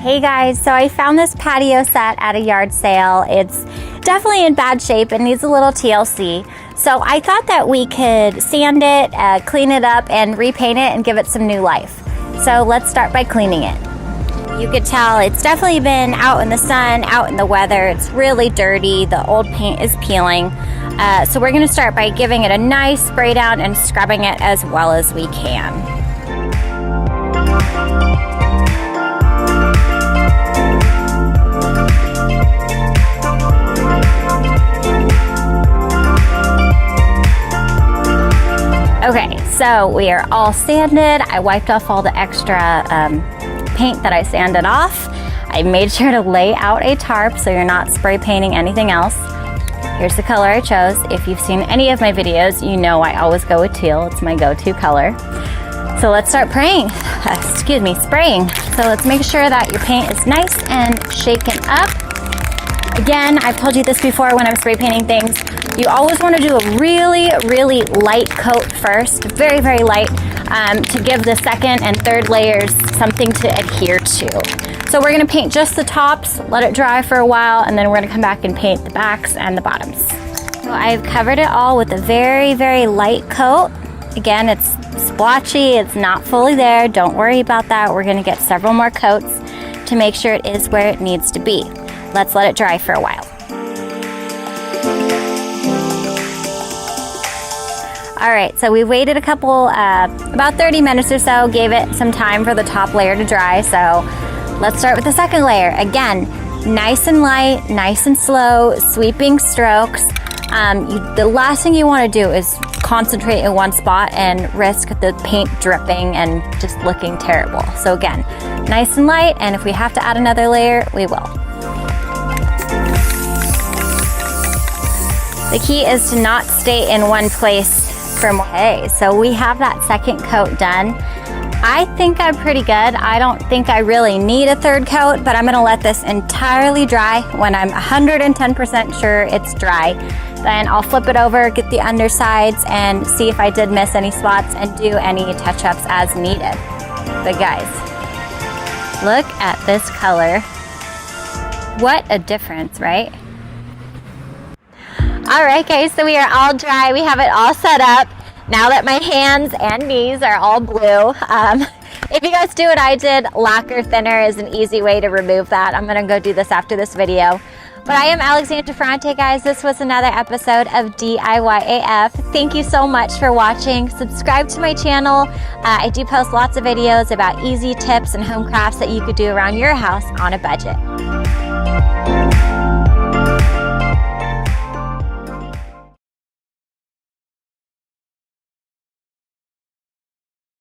Hey guys, so I found this patio set at a yard sale. It's definitely in bad shape and needs a little TLC. So I thought that we could sand it, clean it up, and repaint it and give it some new life. So let's start by cleaning it. You could tell it's definitely been out in the sun, out in the weather. It's really dirty. The old paint is peeling. So we're gonna start by giving it a nice spray down and scrubbing it as well as we can. Okay, so we are all sanded. I wiped off all the extra paint that I sanded off. I made sure to lay out a tarp so you're not spray painting anything else. Here's the color I chose. If you've seen any of my videos, you know I always go with teal. It's my go-to color. So let's start spraying. So let's make sure that your paint is nice and shaken up. Again, I've told you this before when I'm spray painting things. You always want to do a really, really light coat first, very, very light, to give the second and third layers something to adhere to. So we're going to paint just the tops, let it dry for a while, and then we're going to come back and paint the backs and the bottoms. So I've covered it all with a very, very light coat. Again, it's splotchy, it's not fully there. Don't worry about that. We're going to get several more coats to make sure it is where it needs to be. Let's let it dry for a while. All right, so we waited a couple, about 30 minutes or so, gave it some time for the top layer to dry. So let's start with the second layer. Again, nice and light, nice and slow, sweeping strokes. The last thing you want to do is concentrate in one spot and risk the paint dripping and just looking terrible. So again, nice and light, and if we have to add another layer, we will. The key is to not stay in one place for more. Okay, so we have that second coat done. I think I'm pretty good. I don't think I really need a third coat, but I'm gonna let this entirely dry. When I'm 110% sure it's dry, then I'll flip it over, get the undersides, and see if I did miss any spots and do any touch-ups as needed. But guys, look at this color. What a difference, right? All right, guys, so we are all dry. We have it all set up. Now that my hands and knees are all blue, if you guys do what I did, lacquer thinner is an easy way to remove that. I'm gonna go do this after this video. But I am Alexandra Ferrante, guys. This was another episode of DIYAF. Thank you so much for watching. Subscribe to my channel. I do post lots of videos about easy tips and home crafts that you could do around your house on a budget.